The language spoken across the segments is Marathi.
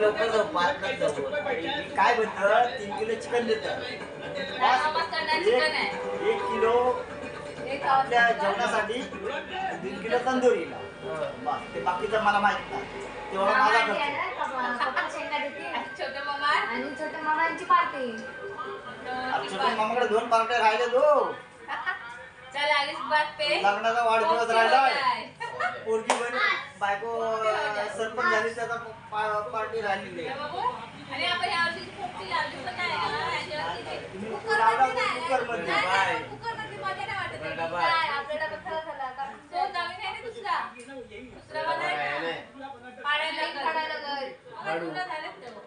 लवकर जाऊ पार्कला जाऊ. काय बनतं 3 किलो चिकन देतं. 1 किलो आपल्या जेवणासाठी 3 किलो तंदुरीला. ते बाकीचं मला माहित नाही. तेवढा माझा खर्च. छोट्या मामा आणि छोट्या मामांची पार्टी. छोट्या मामाकडे 2 पार्ट्या राहिले दो. चल आलीस बात पे लग्नाचा वाढदिवस राहिलाय. पोरगी बनी बायको सरपंच झाली त्याचा पार्टी राहिलेली आहे. आणि आपण यावर्षी पोपटी लावली पण नाही ना. कुकर मध्ये बाय. कुकर मध्ये मजा नाही वाटत. काय आपला डबा खराब झाला का? तो नवीन आहे ना दुसरा वाला आहे ना. पाण्याला काढायला गं. तुला झालं तो.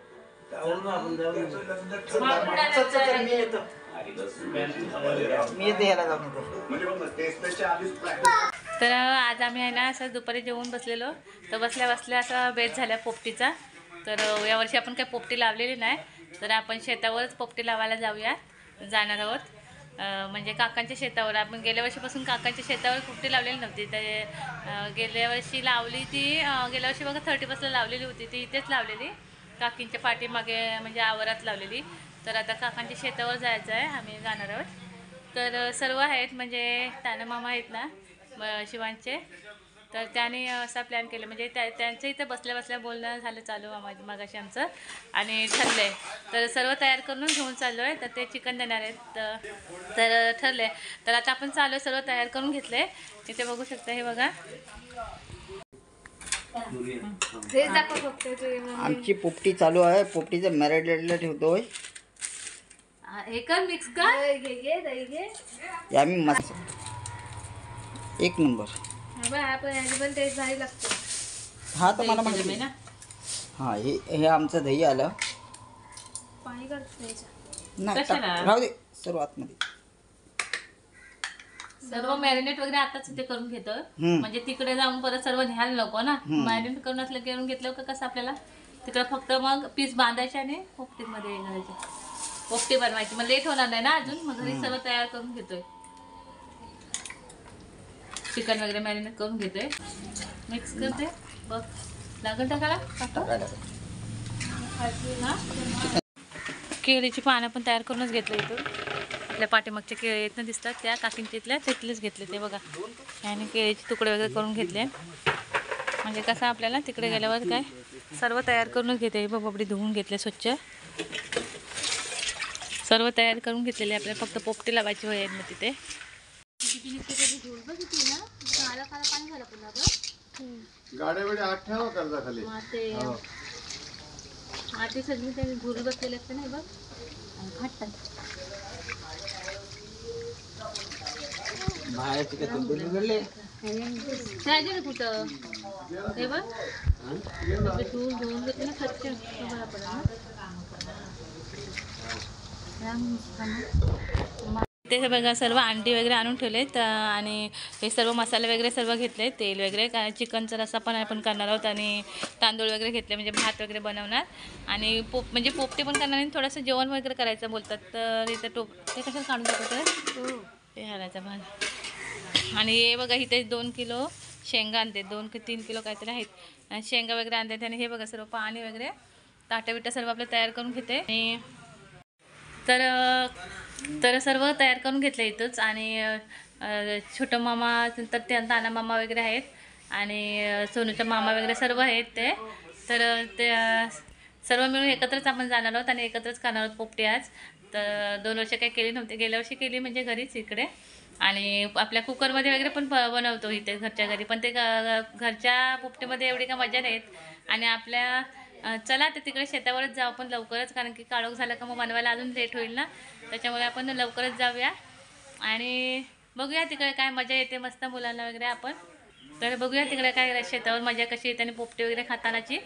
मी येते याला जाऊन येतो. तर आज आम्ही आहे ना असं दुपारी जेवून बसलेलो. तर बसल्या बसल्या असा बेत झाला पोपटीचा. तर यावर्षी आपण काही पोपटी लावलेली नाही. तर आपण शेतावरच पोपटी लावायला जाणार आहोत. म्हणजे काकांच्या शेतावर. आपण गेल्या वर्षीपासून काकांच्या शेतावर पोपटी लावलेली नव्हती. तर गेल्या वर्षी लावली ती. गेल्या वर्षी बघा 31ला लावलेली होती. ती इथेच लावलेली काकींच्या पाठीमागे म्हणजे आवारात लावलेली. तर आता काकांच्या शेतावर जायचं आहे. आम्ही जाणार आहोत. तर सर्व आहेत म्हणजे ताना मामा आहेत ना शिवांचे. तर त्याने असा प्लॅन केला म्हणजे त्यांचं इथं बसल्या बसल्या बोलणं झालं चालू मागाशी आमचं. आणि ठरलं आहे. तर सर्व तयार करून घेऊन चाललो आहे. तर ते चिकन देणार आहेत. तर ठरलं आहे. तर आता आपण चालू आहे. सर्व तयार करून घेतलं आहे. इथे बघू शकता. हे बघा आमची पोपटी चालू आहे. पोपटीचं मॅरिनेटला ठेवतोय. हे कर मिक्स कर. आम्ही मस्त 1 नंबर. पण टेस्ट भारी लागतो. हा तर मला माहिती आहे. हा हे आमचं दही आलं. पाणी काढतो नाही राहू दे सर्व आतमध्ये. सर्व मॅरिनेट वगैरे आताच ते करून घेतं. म्हणजे तिकडे जाऊन परत सर्व न्यायला नको ना. मॅरिनेट करून असलं करून घेतलं का कसं आपल्याला तिकडे फक्त मग पीस बांधायचे आणि पोपटीमध्ये घालायचे. पोपटी बनवायची. मग लेट होणार नाही ना अजून. मग घरी सर्व तयार करून घेतोय. चिकन वगैरे मॅरिनेट करून घेतोय. मिक्स करते. बघ लागल टाकायला. केळीची पानं पण तयार करूनच घेतलं इथून. आपल्या पाठीमागच्या केळी येत ना दिसतात त्या काकींच्या इथल्या तिथलेच घेतले ते बघा. आणि केळीचे तुकडे वगैरे करून घेतले. म्हणजे कसं आपल्याला तिकडे गेल्यावर काय सर्व तयार करूनच घेते. बबडी धुवून घेतले स्वच्छ. सर्व तयार करून घेतलेले. आपल्याला फक्त पोपटी लावायची वेळ मग तिथे. गाड्या आठ ठेवा कर्जा खाली. आधी सगळी त्यांनी घुरी बसलेले असते ना बघ. फाटतात बाहेरची काय तंदूर निघाले राहिजे ना कुठं. हे बघ धुवून घेतले ना स्वच्छ. बघा पडा ते बघा सर्व अंडी वगैरे आणून ठेवलेत. आणि हे सर्व मसाले वगैरे सर्व घेतले. तेल वगैरे काय चिकनचा रस्सा पण आपण करणार आहोत. आणि तांदूळ वगैरे घेतले म्हणजे भात वगैरे बनवणार. आणि म्हणजे पोपटी पण करणार. आणि थोडंसं जेवण वगैरे करायचं बोलतात. तर इथं ते कशाला काढून टाकतं ते हरायचा भात. आणि हे बघा इथे 2 किलो शेंगा आणते. 2 की 3 किलो काहीतरी आहेत. आणि शेंगा वगैरे आणते. आणि हे बघा सर्व पाणी वगैरे ताट्या बिट्या सर्व आपलं तयार करून घेते. आणि तर सर्व तयार करून घेतलं इथंच. आणि छोटं मामा तर ते ताना मामा वगैरे आहेत. आणि सोनूचा मामा वगैरे सर्व आहेत ते. तर ते सर्व मिळून एकत्रच आपण जाणार आहोत. आणि एकत्रच खाणार आहोत पोपटी आज. तर 2 वर्ष काही केली नव्हती. गेल्या वर्षी केली म्हणजे घरीच इकडे. आणि आपल्या कुकरमध्ये वगैरे पण बनवतो इथे घरच्या घरी. पण ते घरच्या पोपटीमध्ये एवढी का मजा नाहीत. आणि आपल्या चला तर तिकडे शेतावरच जाऊ आपण लवकरच. कारण की काळोख झाला का मग बनवायला अजून लेट होईल ना. त्याच्यामुळे आपण लवकरच जाऊया. आणि बघूया तिकडे काय मजा येते मस्त मुलांना वगैरे आपण. तर बघूया तिकडे काय शेतावर मजा कशी येते आणि पोपटी वगैरे खातानाची.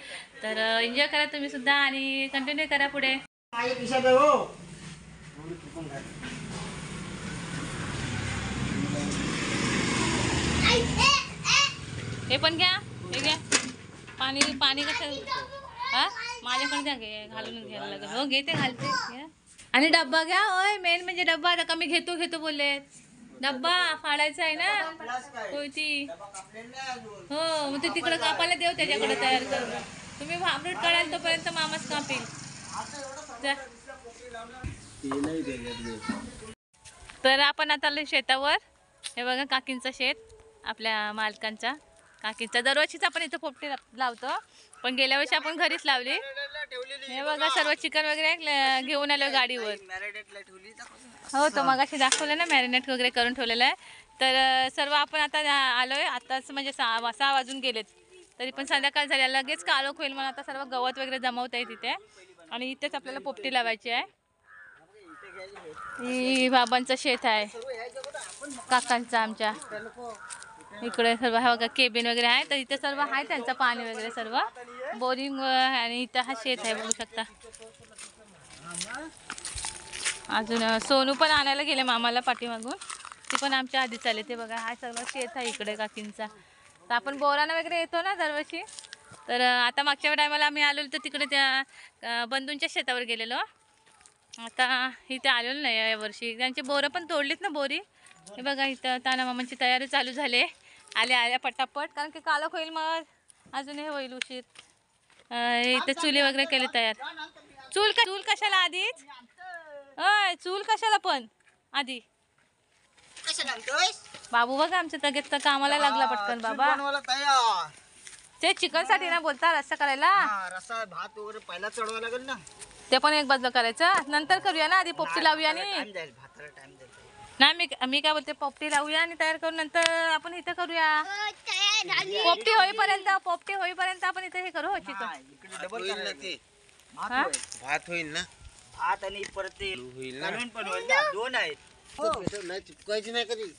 तर एन्जॉय करा तुम्ही सुद्धा. आणि कंटिन्यू करा पुढे. हे पण घ्या. हे घ्या पाणी कसं हा माझ्याकडे द्या. घे घालून घ्यायला लागेल. हो घेते घालते. आणि डब्बा घ्या. होय मेन म्हणजे डब्बा. आता मी घेतो बोलले. डब्बा फाडायचा आहे ना कोयती. हो मग ते तिकडं कापायला देऊ त्याच्याकडे तयार करून. तुम्ही भांबरूट काढाल तोपर्यंत मामाच कापील. जा. तर आपण आता आलो शेतावर. हे बघा काकींचं शेत, आपल्या मालकांच्या काकींचा. दरवर्षीच आपण इथं पोपटी लावतो, पण गेल्या वर्षी आपण घरीच लावली. हे बघा सर्व चिकन वगैरे घेऊन आलो गाडीवर. हो तो मगाशी दाखवलं ना, मॅरिनेट वगैरे करून ठेवलेलं आहे. तर सर्व आपण आता आलोय. आताच म्हणजे 6 वाजून गेलेत, तरी पण संध्याकाळ झाली. लगेच काळोख होईल म्हणून आता सर्व गवत वगैरे जमवत आहे तिथे, आणि इथेच आपल्याला पोपटी लावायची आहे. ही बाबांचं शेत आहे, काकांचं आमच्या. इकडे सर्व हा बघा केबिन वगैरे आहे, तर इथे सर्व आहे त्यांचं पाणी वगैरे सर्व बोरिंग. आणि इथं हा शेत आहे, बघू शकता. अजून सोनू पण आणायला गेले मामाला पाठीमागून, ती पण आमच्या आधीच आले. ते बघा हा सगळं शेत आहे इकडे काकींचा. तर आपण बोरानं वगैरे येतो ना दरवर्षी. तर आता मागच्या टायमाला आम्ही आलेलो तर तिकडे त्या बंधूंच्या शेतावर गेलेलो. आता इथे आलेलो नाही यावर्षी. त्यांची बोरं पण तोडलीत ना बोरी. हे बघा इथं ताना मामांची तयारी चालू झाली. आल्या पटापट, कारण की कालक होईल मग अजून हे होईल उशीर. इथे चुली वगैरे केली तयार. चूल कशाला आधीच? चूल कशाला पण आधी? बाबू बघा आमच्या तगेत कामाला लागला पटकन बाबा. ते चिकन साठी ना बोलता रस्सा करायला. रस्सा भात वगैरे पहिला चढवायला लागेल ना. ते पण एक बाजूला करायचं, नंतर करूया ना. आधी पोपटी लावूया. आणि नाही मी काय बोलते, पोपटी लावूया आणि तयार करून नंतर आपण इथं करूया. पोपटी होईपर्यंत आपण इथे हे करू चिकन. भात होईल ना. भात आणि परत ते कालवण पण होईल ना. 2 आहेत. चिपकायची नाही कधी.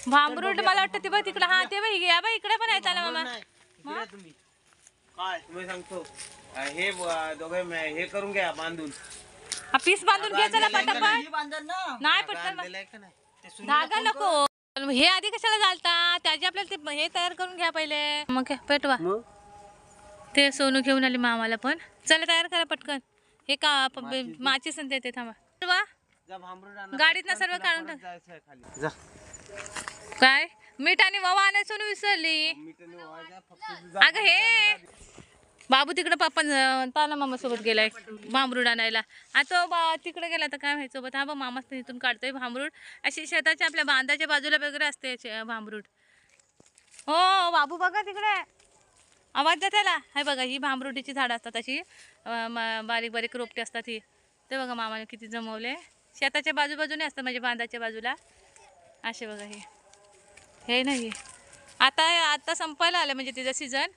भांबरूट मला वाटतं ते बघ तिकडं. हा ते बघ या बघ इकडे पण आहेत ना मामा. तुम्ही काय तुम्ही सांगतो हे दोघे हे करून घ्या बांधून. हा पीस बांधून घे चला पटापट. नाही पटकन धागा नको. हे आधी कशाला घालता, त्याची आपल्याला ते हे तयार करून घ्या पहिले. मग काय पेटवा. ते सोनू घेऊन आली मामाला पण. चला तयार करा पटकन. हे का माची संधी येते. थांबा गाडीत ना सर्व काढून टाक. काय मीठ आणि ववा आणायचं सोनू विसरली. अगं हे बाबू तिकडे ताना मामा सोबत गेलाय भांबरूड आणायला. आता तिकडे गेला तर काय व्हायचं सोबत. हा बा मामाच इथून काढतोय भांबरूड. अशी शेताच्या आपल्या बांधाच्या बाजूला वगैरे असते भांबरूड. हो बाबू बघा तिकडे आवाज द्या त्याला. हे बघा ही भांबरुडीची झाडं असतात, अशी बारीक बारीक रोपटे असतात. ही ते बघा मामाने किती जमवले. शेताच्या बाजूबाजूने असतं म्हणजे बांधाच्या बाजूला असे बघा. हे नाही आता संपायला आलं म्हणजे तिचं सीझन.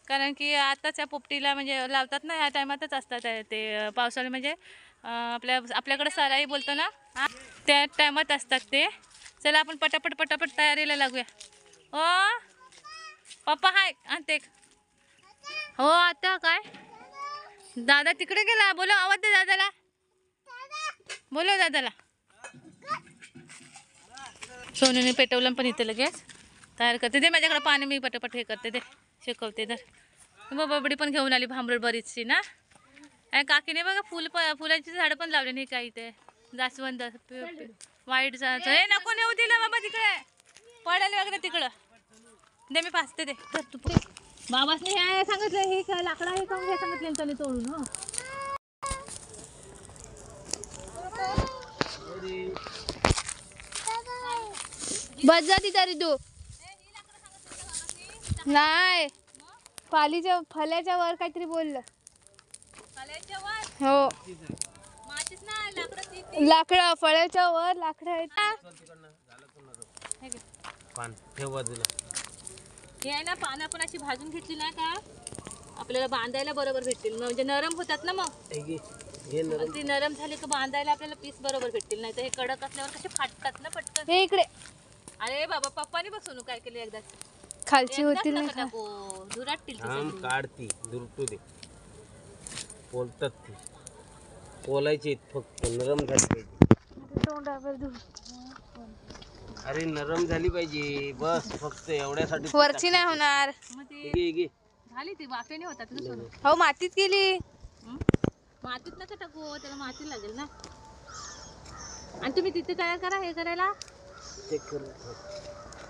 कारण की आताच या पोपटीला म्हणजे लावतात ना, ह्या टायमातच असतात ते. पावसाळी म्हणजे आपल्याकडे सराई बोलतो ना, त्या टायमात असतात ते. चला आपण पटापट तयारीला लागूया. ओ पप्पा हाय आणते. हो आता काय दादा तिकडे गेला. बोलो आवाज दे दादाला. बोलो दादाला. सोनूने पेटवलं पण इथे लगेच तयार करते. दे माझ्याकडे पाणी, मी पटापट हे करते. दे शेकवते. तर मग बबडी पण घेऊन आली भांबरूड बरीचशी ना. आणि काकीने बघा फुलाची झाडं पण लावली नाही काही. ते जास्वंद वाईट हे नको नेऊ दिलं बाबा तिकडे पडायला वगैरे तिकडं. दे मी पाचते. दे तर तू बाबासने हे सांगितलं, हे लाकडा हे करून हे सांगितलं त्याने तोडून. हो बस जा तरी तू. नाही फल्याच्या वर काहीतरी बोललं. हो लाकडं फळ्याच्या वर लाकडं आहेत. हे आहे ना पानं आपण अशी भाजून घेतली ना का आपल्याला बांधायला बरोबर भेटतील. म्हणजे नरम होतात ना. मग ती नरम झाली का बांधायला आपल्याला पीस बरोबर भेटतील. नाही तर हे कडक असल्यावर कसे फाटतात ना पटकन. हे इकडे. अरे बाबा पप्पानी बघ सोनू काय केलं. एकदा खालची होतील ना धुराटतील काढती दुरटू दे. बोलतात ती बोलायची फक्त नरम झाली पाहिजे. तोंडावर धुर. अरे नरम झाली पाहिजे बस, फक्त एवढ्यासाठी. वरची नाही होणार. झाली ती वाफेने होतात ना सोनू. हो मातीत गेली. मातीत नका टाकू, त्याला माती लागेल ना. आणि तुम्ही तिथे तयार करा हे करायला.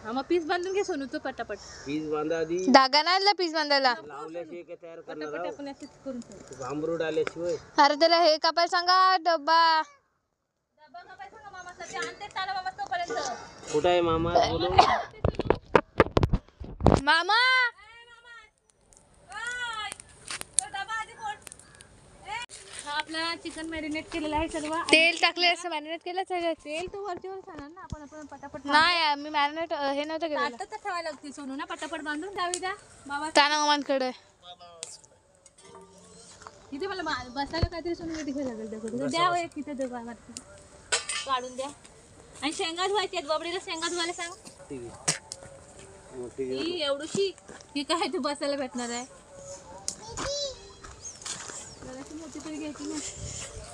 हा मग पीस बांधून घे सोनू तू पटापट. पीस बांधा आधी. धागा नाही आणला पीस बांधायला. लावल्याशिवाय काय तयार करणार पटापट आहोत? आपण अशीच करून ठेवू. भांबरूड आल्याशिवाय. अरे त्याला हे कापायला सांगा डब्बा. कुठं आहे मामा बोलू? मामा हा आपला चिकन मॅरिनेट केलेला आहे सर्व. तेल टाकले असं मॅरिनेट केलं सगळं. तेल तू वरच्यावर सांगणार ना, आपण पटापट नाही मी मॅरिनेट हे नव्हतं केलं. आता तर ठेवायला लागते सोनू ना, पटापट बांधून द्यावी द्या बाबा. ताना मामांकडे इथे मला बसायला काहीतरी सोनू मध्ये घ्यायला लागेल. द्या वय तिथे काढून द्या. आणि शेंगा धुवायची आहेत. बबडीला शेंगा धुवायला सांग. ही एवढीशी ही काय तू बसायला भेटणार आहे. जराशी मोठी तरी घ्यायची ना.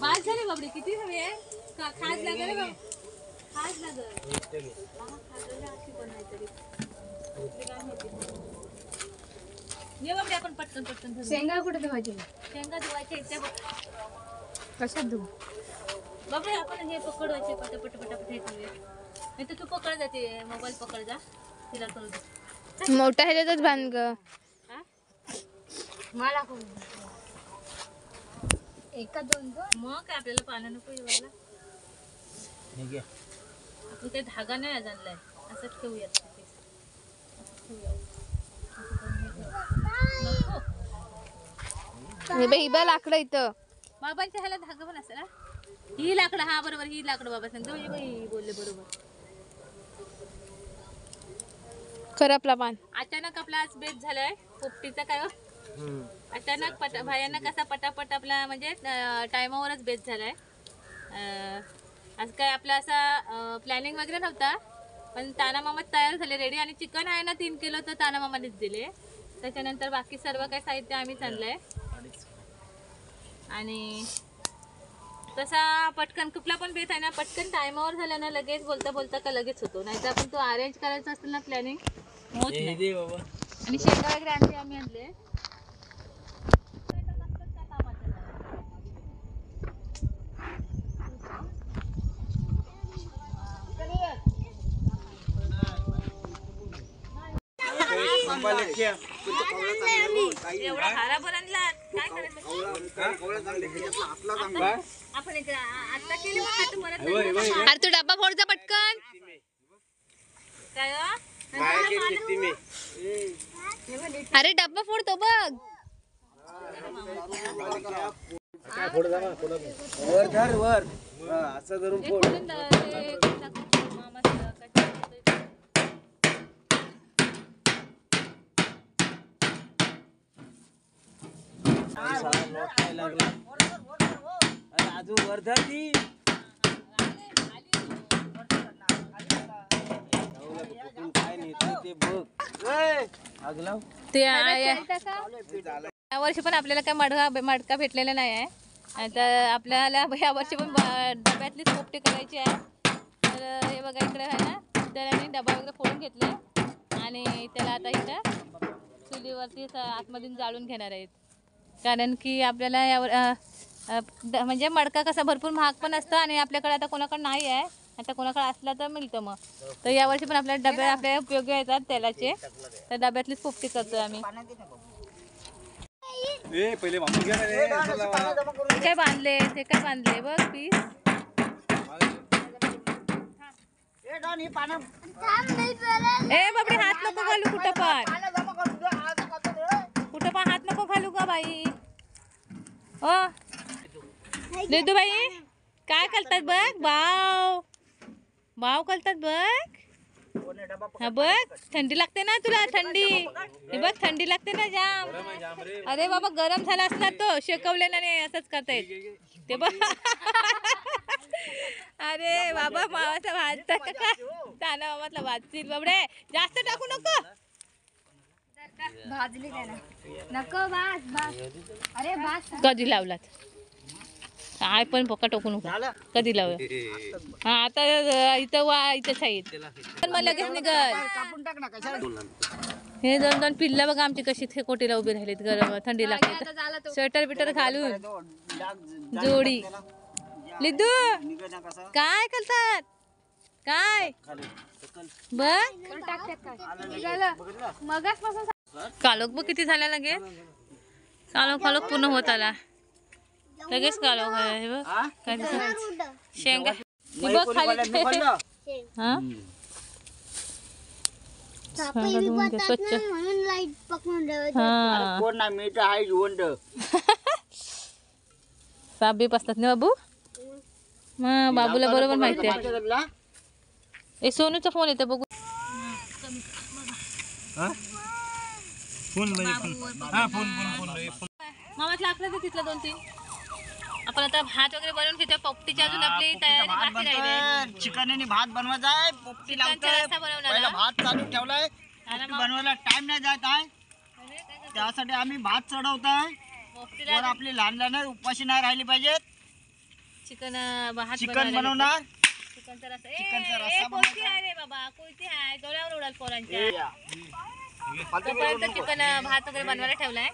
बास झाली बबडी. किती हवी आहे? खास लागेल बघ. खास लागेल. ये बबडी आपण पटकन धुवू. शेंगा कुठे ठेवायची? शेंगा धुवायच्या इथे बघ. कशात धुवू? बाबडे आपण हे पकडवायचे पटापट हे करूया. नाही तर तू पकड जाते. मोबाईल पकड जा. तिला करू दे. मोठा ह्याच्यातच बांध ग. मला एका दोन मग काय आपल्याला पानं नको येवायला. आपण काही धागा नाही आज आणलाय. असंच ठेवूयात. ही बा लाकडं इथं. बाबांच्या ह्याला धागा पण असेल. ही लाकडं. हा बरोबर ही लाकडं बाबा सांगतो. बोलले बरोबर. खरपला पान. अचानक आपला आज बेत झालाय पोपटीचा. काय हो? अचानक भयानक असा पटापट आपला म्हणजे टायमावरच बेत झालाय. आज काय आपला असा प्लॅनिंग वगैरे नव्हता. पण ताना मामा तयार झाले रेडी. आणि चिकन आहे ना 3 किलो तर ताना मामानेच दिले. त्याच्यानंतर बाकी सर्व काही साहित्य आम्हीच आणलंय. आणि तसा पटकन कुठला पण बेत आहे ना पटकन टायमावर झाला ना लगेच बोलता बोलता का लगेच होतो. नाहीतर आपण तो अरेंज करायचा असेल ना प्लॅनिंग होत नाही. आणि शेंगा वगैरे आम्ही आणले. एवढा हराभर आणला. काय करायचं आपण आता केली मग आता परत नाही. अरे तू डब्बा फोडचा पटकन. काय हो? अरे डब्बा फोडतो बघ. वर धर वर. असं धरून ते फोड. खोलून ते टाकून मामा सगळं काय अजून वर धर ती. काय नेतो ते बघ. ते यावर्षी पण आपल्याला काय मडका भेटलेला नाही आहे. आता आपल्याला यावर्षी पण डब्यातलीच पोपटी करायची आहे. तर हे बघा इकडे आहे ना त्याने डबा वगैरे फोडून घेतले. आणि त्याला आता इथं चुलीवरती आतमधून जाळून घेणार आहेत. कारण की आपल्याला यावर म्हणजे मडका कसा भरपूर महाग पण असतं. आणि आपल्याकडे आता कोणाकडे नाही आहे. आता कोणाकडे असला तर मिळतं मग. तर यावर्षी पण आपल्याला डबे आपल्या उपयोगी येतात तेलाचे. तर डब्यातलीच पोपटी करतोय आम्ही. काय बांधले ते काय बांधले बघ पीस. ए बाबडी हात नको घालू कुठं पण हात नको घालू का बाई. ओ लेदू बाई काय करतात बघ. बाव करतात बघ. हा बघ थंडी लागते ना तुला. थंडी हे बघ थंडी लागते ना जाम. अरे बाबा गरम झाला असला तो शेकवले ना नाही असंच करतायत ते बघ. अरे बाबा मावाचा भात ताना मामातला भाजतील बाबडे. जास्त टाकू नको. भाजली नको भाज. अरे भाज. कधी लावलात काय पण पक्का टोकू नको. कधी लावलं. हा आता इथं साईड पण मग लगेच निघत. हे 2 पिल्ला बघा आमची कशी कोटीला उभी राहिलीत. गरम थंडी लागते. स्वेटर बिटर घालून जोडी. लिद्धू काय करतात काय बघ कालोख बघ किती झाला लगेच. कालोख पूर्ण होत आला लगेच. कालोख आहे हे बघ काय दिसत. शेंगा ती बघ खाली. हा स्वच्छ. म्हणून लाईट पकडून ठेवायचं. हा कोण ना मीठ आहे जिवंत. साप बीप असतात ना बाबू. मग बाबूला बरोबर माहिती आहे. ए सोनूचा फोन येतो बघू. मामाच लागलं ते तिथलं 2-3. आपण आता भात वगैरे बनवून घेतो. पोपटीची अजून आपली तयारी बाकी राहिली. चिकन आणि भात बनवायचा आहे. पोपटी चिकनचा लावतोय. रस्सा बनवणार पहिला हा? भात चालू ठेवलाय. हा ना पोपटी मग. बनवायला टाइम नाही जात आहे. त्यासाठी आम्ही भात चढवतोय. पोपटीला वर आपली लहान लहान उपाशी नाही राहिली पाहिजेत. चिकन भात चिकन बनवणार. चिकनचा रस्सा. चिकनचा रस्सा ए कोणती आहे रे बाबा. कोणती आहे डोळ्यावर उडाल पोरांच्या. तोपर्यंत चिकन भात वगैरे बनवायला ठेवलाय.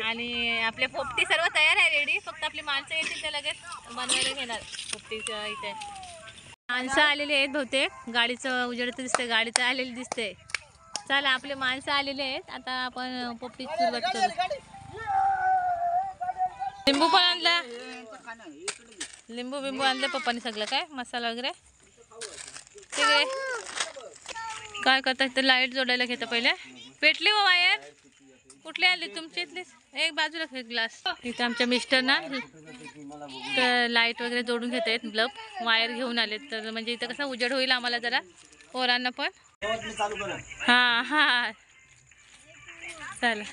आणि आपले पोपटी सर्व तयार आहे रेडी. फक्त आपली माणसं येतील ते लगेच बनवायला घेणार पोपटीचं. इथे माणसं आलेली आहेत बहुतेक. गाडीचं उजेड दिसतंय. गाडीचं आलेली दिसते. चला आपले माणसं आलेले आहेत. आता आपण पोपटीची सुरुवात करू. लिंबू पण आणला. लिंबू बिंबू आणले पप्पानी सगळं. काय मसाला वगैरे ते काय करतात ते. लाईट जोडायला घेतं पहिले. पेटली व वायर कुठली आली तुमची इथलीच. एक बाजूला एक ग्लास. इथं आमच्या मिस्टर ना तर लाईट वगैरे जोडून घेत आहेत. ब्लब वायर घेऊन आलेत. तर म्हणजे इथं कसं उजेड होईल आम्हाला जरा पोरांना पण. हा हा चला.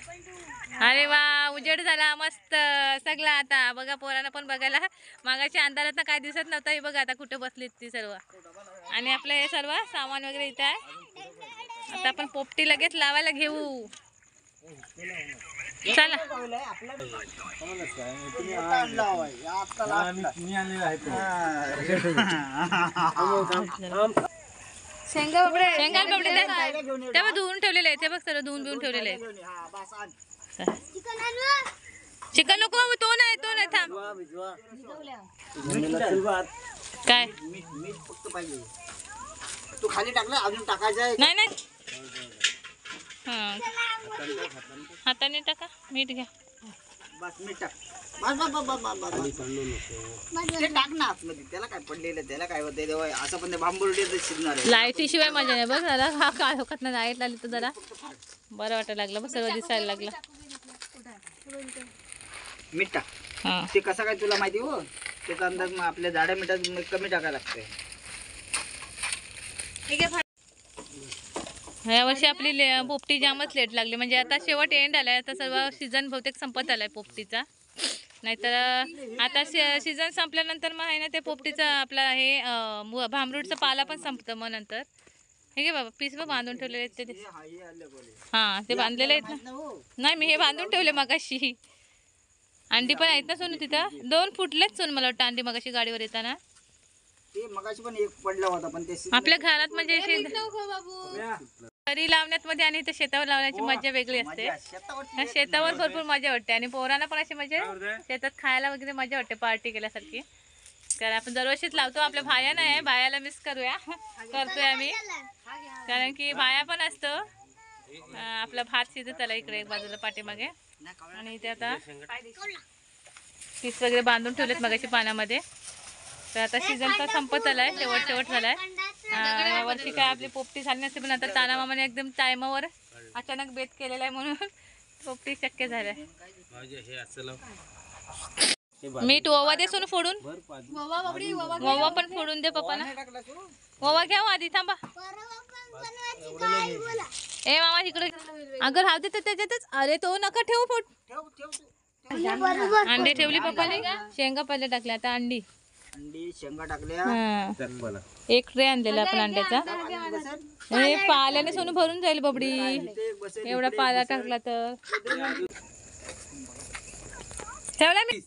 अरे वा उजेड झाला मस्त सगळा. आता बघा पोरांना पण बघायला. मागाच्या अंधारात काय दिसत नव्हतं. हे बघा आता कुठे बसलीत ती सर्व. आणि आपलं हे सर्व सामान वगैरे इथं आहे. आता आपण पोपटी लगेच लावायला घेऊ. चला शेंगा बाबडे. शेंगाल पापडी तेव्हा धुवून ठेवलेले आहे. ते बघ सर्व धुवून बिवून ठेवलेले आहे. चिकन आणू. चिकन नको बाबू. तो नाही थांब. काय मीठ फक्त पाहिजे. तू खाली टाकलं अजून टाकायचं आहे. नाही हा हाताने टाका. मीठ घ्या. बस मीठ टाक. बस बस बस बस बस बस. ते टाक ना आतमध्ये. त्याला काय पडलेलं त्याला काय होतंय तेव्हा. असं पण ते बांबुर्डी शिजणार आहे. लाईटी शिवाय मजा नाही बघ. जरा हा काळोखात ना लाईट लागली तर जरा बरं वाटायला लागलं. बघ सर्व दिसायला लागलं. मीठ टाक. हा ते कसं काय तुला माहिती हो. त्याचा अंदाज मग आपल्या जाड्या मिठात कमी टाकायला लागतंय. ह्या वर्षी आपली पोपटी जामच लेट लागली. म्हणजे आता शेवट एंड आलाय. आता सर्व सीझन बहुतेक संपत आलाय पोपटीचा. नाहीतर आता सीझन संपल्यानंतर मग आहे ना ते पोपटीचं आपला हे भांबरूडचं पाला पण संपतं मग नंतर. हे घे बाबा पीस बघ बांधून ठेवलेले आहेत ते. हां ते बांधलेले आहेत ना. नाही मी हे बांधून ठेवले मगाशी. अंडी पण आहेत ना सोनू तिथं. 2 फुटलेच सोनू मला वाटतं अंडी मगाशी गाडीवर येताना. ते मगाशी पण एक पडला होता पण ते आपल्या घरात म्हणजे घरी लावण्यात मध्ये आणि इथे शेतावर लावण्याची मजा वेगळी असते. शेतावर भरपूर मजा वाटते. आणि पोरांना पण अशी मजा शेतात खायला वगैरे मजा वाटते पार्टी केल्यासारखी. कारण आपण दरवर्षीच लावतो. आपल्या भाया नाही आहे. भायाला मिस करतोय आम्ही. कारण की भाया पण असतो. आपला भात शिजत आला इकडे एक बाजूला पाठीमागे. आणि इथे आता पीस वगैरे बांधून ठेवलेत मगाशी पाण्यामध्ये. तर आता सीझन तर संपत आलाय. शेवट झालाय. या वर्षी काय आपली पोपटी झाली नसते. पण आता ताना मामाने एकदम टायमावर अचानक बेत केलेला आहे म्हणून पोपटी शक्य झालाय. मीठ ओवा दे सोनू फोडून. ओवा पण फोडून दे पप्पाना. ओवा घ्या आधी थांबा. ए मामा इकडे. अगं राहू दे तर त्याच्यातच. अरे तो नका ठेवू फोड. अंडी ठेवली पप्पाने. शेंगा पहिले टाकल्या आता अंडी शेंगा टाकल्या. एक ट्रे आणलेला आपण अंड्याचा. हे पाल्याने सोनू भरून जाईल बबडी. एवढा पाला टाकला तर. ठेवला मी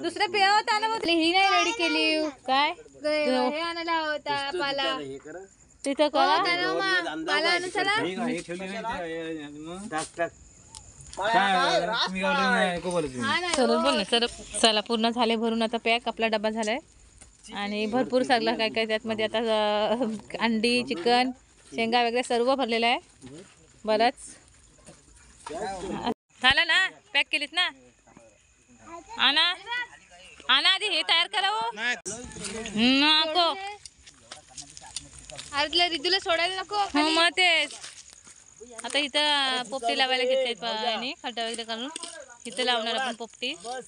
दुसऱ्या पेयावत आला. ही नाही रेडी केली काय हे आणायला होता पाला. तिथं करा. पाला आणू चला. सरळ बोल ना. चला पूर्ण झाले भरून आता पॅक. आपला डबा झालाय. आणि भरपूर सगळं काय काय त्यातमध्ये आता अंडी चिकन शेंगा वगैरे सर्व भरलेलं आहे बरंच. झालं ना पॅक केलीस ना. आणा आधी हे तयार करा हो. नको अरे रिदूला सोडायला नको. हो मग तेच आता इथं पोपटी लावायला घेतले आणि खड्डा वगैरे करून इथं लावणार आपण पोपटी. बोल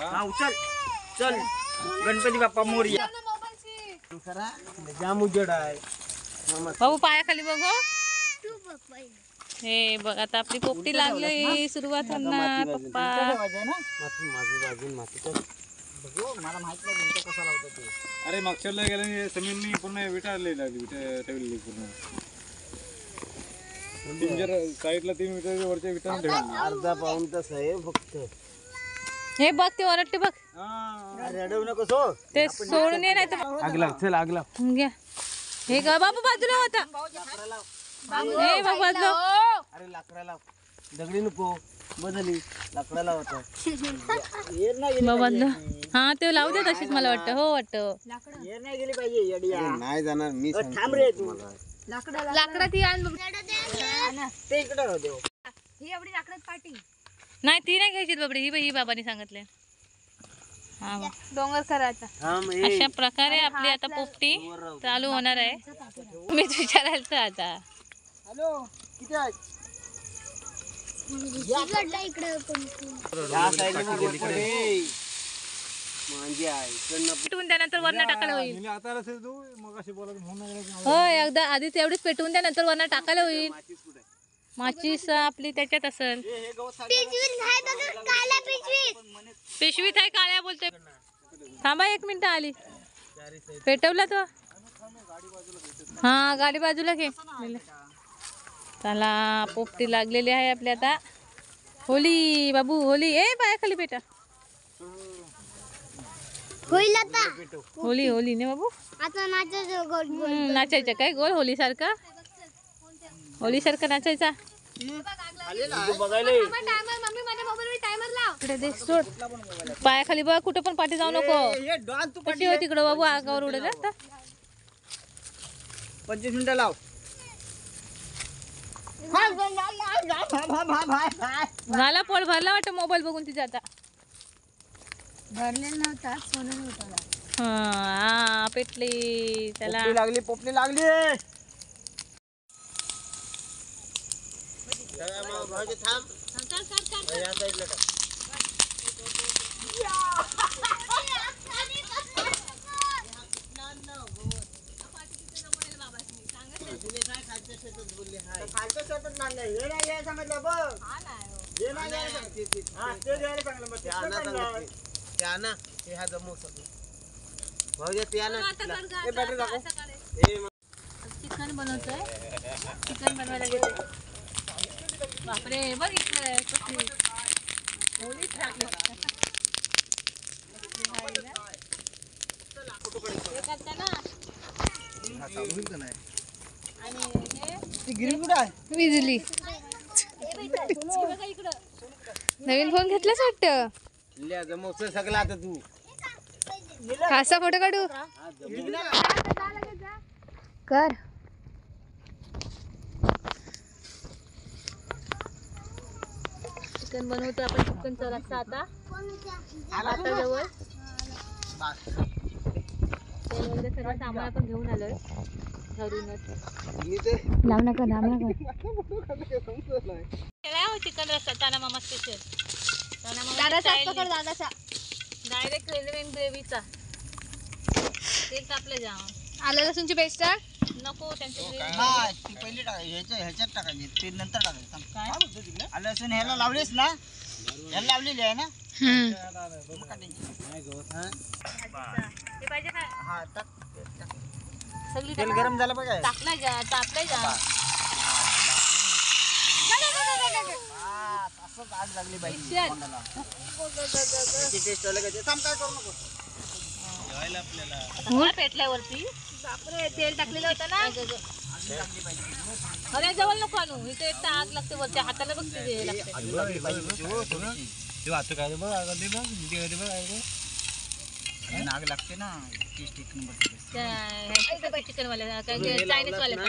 हा उचल चल. गणपती बाप्पा मोरया. जाम उजड आहे. बाबू पायाखाली बघ हो. हे बघ आता आपली पोपटी लागली सुरुवात होणार पप्पा. मला माहित नाही तुमचं कसं लावतं ते. अरे मागच्या गेल्याने समीरनी पूर्ण विटारले ठेवलेली पूर्ण साईडला 3 मीटर वरच्या विटारून ठेवले. अर्धा पाऊण तास आहे फक्त. हे बघ ते वरटते बघ. रडवू नको सो. ते सोडून ये नाही तर आगला चल आगला. घ्या हे ग बाबू बाजूला होता. हे बाबू बाजूला. अरे लाकडा लाव. दगडी नको बदली लाकडा लावता. बाबा हा ते लावू दे तशीच मला वाटतं. हो वाटतं ये नाही गेली पाहिजे येड्या. नाही जाणार मी थांब रे तू. लाकडा ती आण ते इकडे राहते. ही एवढी लाकडात पाठी. नाही ती नाही घ्यायची बाबडी. ही बाबांनी सांगितले. हा बघ. डोंगर करायचा. अशा प्रकारे आपली आता पोपटी चालू होणार आहे. मीच विचारायचं आता. हॅलो किती आहे? पेटवून त्यानंतर वरनं टाकायला होईल. आता असेल तू मग अशी बोलत म्हणून हो एकदा आधी तेवढीच पेटवून द्या नंतर वरनं टाकायला होईल. माचीस आपली त्याच्यात असेल. पिशवीत आहे काळ्या बोलते. थांबा 1 मिनिट आली. पेटवला तो. हा गाडी बाजूला घे. चला पोपटी लागलेली आहे आपली आता. होली बाबू होली. ए पायाखाली पेटा. होईल आता. होली होली ने बाबू. आता नाचायचं. नाचायचं काय गोल होली सारखा. होली सारखा नाचायचा. पायाखाली बघ कुठं पण पाठी जाऊ नको. कशी होती तिकडं बाबू आगावर उडेल आता. 25 मिनिटं लाव. झाला पोट भरला वाटतं मोबाईल बघून तिचा आता. भरलेला नव्हता सोनं नव्हता. हा पेटली त्याला. पोपटी लागली. चिकन बनवतोय. चिकन बनवायला घेते. बापरे बघ इकडे विजली. नवीन फोन घेतलाच वाटतं. सगळं आता तू असा फोटो काढू कर. चिकन बनवतो आपण. चिकनचा रस्सा आता जवळ तेल वगैरे सर्व सामान आपण घेऊन आलोय घरूनच. लाव नका लाव नका. चिकन रस्सा ताना मामा स्पेशल. दादाचा पकड दादाचा. डायरेक्ट रेल्वेन ग्रेव्हीचा. तेल तापलं जाम. आलं लसूणची पेस्ट टाक. नको त्यांची ती पहिली ह्याच्यात टाकायची ते नंतर टाकायचं. काय आलं असून ह्याला लावलीस ना. ह्याला लावलेली आहे ना. हे पाहिजे काय हा टाक. सगळी तेल गरम झालं बघा. टाकला जा तापलाय जा. असंच आग लागली पाहिजे मिक्सर. तोंडाला. त्याची टेस्ट अलग आहे. थांब काय करू नको. मूळ पेटल्यावरती बापरे तेल टाकलेलं होतं ना. अरे जवळ नको आणू इथे एक आग लागते वरच्या हाताला बघते ते लागते नाग लागते ना चिकन वाल्या चायनीज वाल्या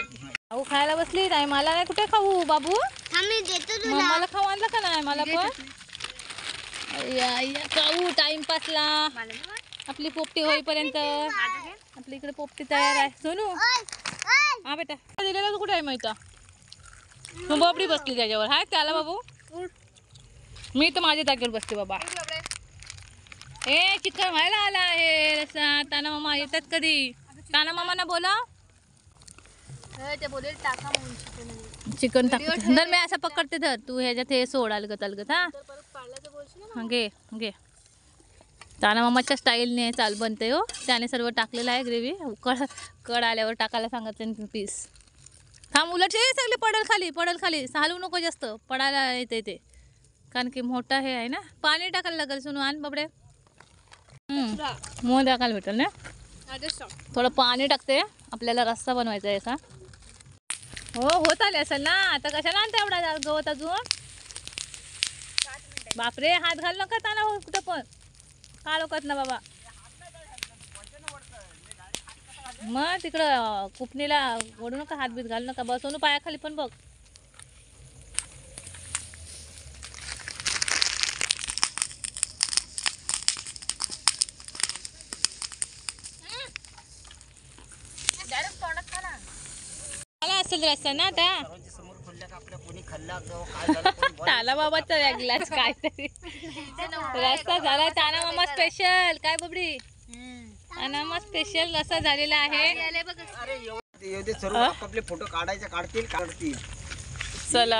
खाऊ खायला बसली नाही मला नाही कुठे खाऊ बाबू आम्ही देतो मग मला खाऊ आणलं का नाही मला पण खाऊ टाइमपासला आपली पोपटी होईपर्यंत आपल्या इकडे पोपटी तयार आहे सोनू हा बेटा दिलेला कुठे आहे माहिती मग बाबडी बसली त्याच्यावर हाय त्याला बाबू मी तर माझ्या जागेवर बसते बाबा ए चिकन व्हायला आला आहे ताना मामा येतात कधी ताना मामाना बोला ते बोलेल टाका म्हणून चिकन टाकते धर मी असं पकडते धर तू ह्याच्यात हे सोड अलगत अलगत हा घे घे ताना मामाच्या स्टाईलने चाल बनते हो त्याने सर्व टाकलेलं आहे ग्रेव्ही कड आल्यावर टाकायला सांगितलं पीस थांब उलट सगळे पडल खाली हलवू नको जास्त पडायला येते ते कारण की मोठा हे आहे ना पाणी टाकायला लागेल सुनू आण बाबडे मोह टाकायला भेटेल ना थोडं पाणी टाकते आपल्याला रस्सा बनवायचा आहे असा हो होत आले असेल ना आता कशाला आणता एवढा गवत अजून बापरे हात घाल नका ताना हो कुठं पण काळोखात ना बाबा मग तिकडं कुपणीला ओढू नका हात बीत घालू नका बसवून पायाखाली पण बघ मला असेल रस्ता ना आता समोर खोलल्या का आपल्या कोणी खाल्ला काय झालं ताना बाबाचा ग्लास काय तरी रस्ता झाला ताना मामा स्पेशल काय बबडी ताना मामा स्पेशल रस्ता झालेला आहे एवढे सर्व आपले फोटो काढतील चला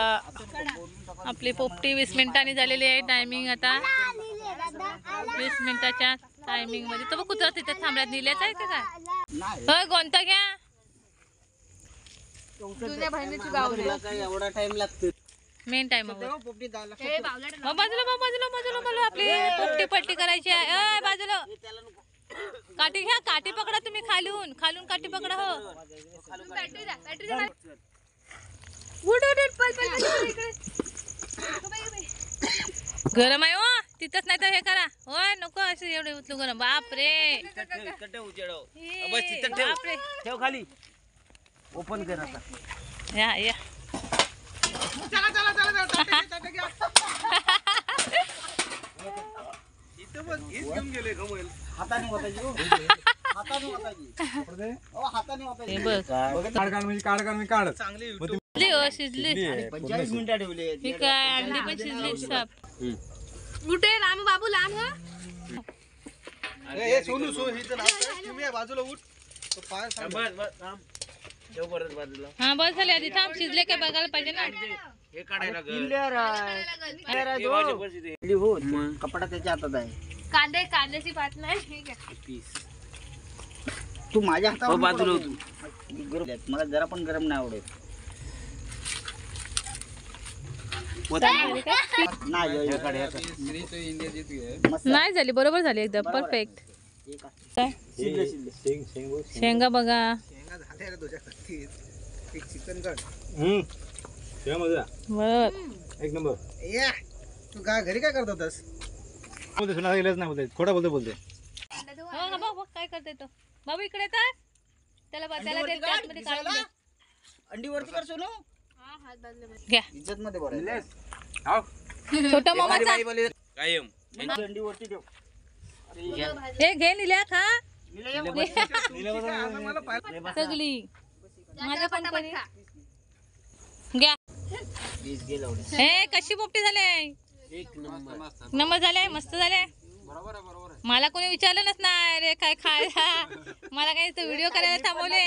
आपली पोपटी 20 मिनिटांनी झालेली आहे टायमिंग आता 20 मिनिटाच्या टायमिंग मध्ये तो कुत्रा तिथे थांबला निल्याचा आहे का काय होय कोणता घ्या जुन्या बहिणीची गावली एवढा टाइम लागतो मेन टाइम हे बावला बाजूला आपली पोपटी पट्टी करायची आहे अय बाजूला काठी घ्या काठी पकडा तुम्ही खालून काठी पकडा हो बॅटरी द्या उठ पल इकडे गरम आहे हो तिथंच नाही तर हे करा होय नको असं एवढे उचलू गरम बापरे बापरे ठेव खाली ओपन कर आता या या हाताने होतायची हे बघ काढ शिजली हो शिजली 45 मिनिटं ठेवले ही काय अंडी पण शिजली साप उठे आम्ही बाबू लहान बाजूला उठ ठेव परत बाजूला हा बस झाले आधी थांब शिजले काय बघायला पाहिजे ना हे काढायला कपडा त्याच्या हातात आहे कांद्याची पात नाही तू माझ्या हातावर बाजूला मला जरा पण गरम नाही आवडत नाही झाली बरोबर झाली एकदम परफेक्ट काय शेंगा बघा बरोबर एक नंबर तू घरी काय करत होतास बोलते सुना नाही बोलते खोटा बोलते हो बघ काय करते तो बाबू इकडे तर त्याला त्यामध्ये काढून दे. अंडी वरती कर सोनू घ्या इज्जत मध्ये बरं छोटा मामाचा कायम अंडी वरती ठेव हे घे निल्या खा सगळी माझ्या पण करी घ्या प्लीज गेलं एवढं. हे कशी पोपटी झाले एक नंबर नंबर झाले मस्त झाले मला कोणी विचारलं नसणार रे काय खायला मला काही तो व्हिडिओ करायला थांबवले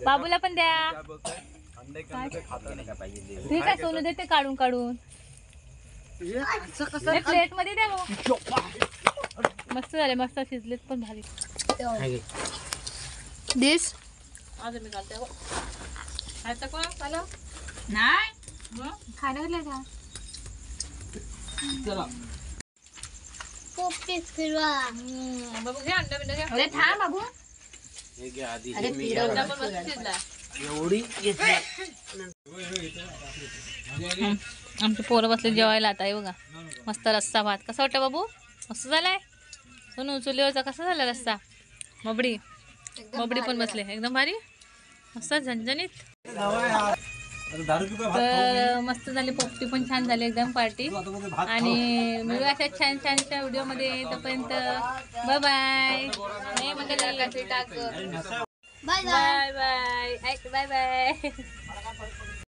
बाबूला पण द्या ठीक आहे सोनू देते काढून प्लेट मध्ये द्या मग मस्त झाले मस्त शिजलेत पण भारी दिस अजून मी घालते हो खायचं कोण चालव नाही खायला घातलं का चला पोपटीच फिरवा. बाबू घे अंडा बिंडा घे. अरे थांब बाबू. हे घे आधी अरे हे मी फिरव. अंडा पण मस्त शिजला. एवढी घेतली. आमचे पोरं बसले जेवायला आता हे बघा मस्त रस्सा भात कसा वाटतं बाबू मस्त झालाय सोनू चुलीवरचा कसा झाला रस्सा मबडी पण बसले एकदम भारी मस्त झणझणीत तर मस्त झाली पोपटी पण छान झाली एकदम पार्टी आणि मिळू अशा छान छानशा व्हिडिओमध्ये तोपर्यंत bye bye bye bye. Bye bye bye bye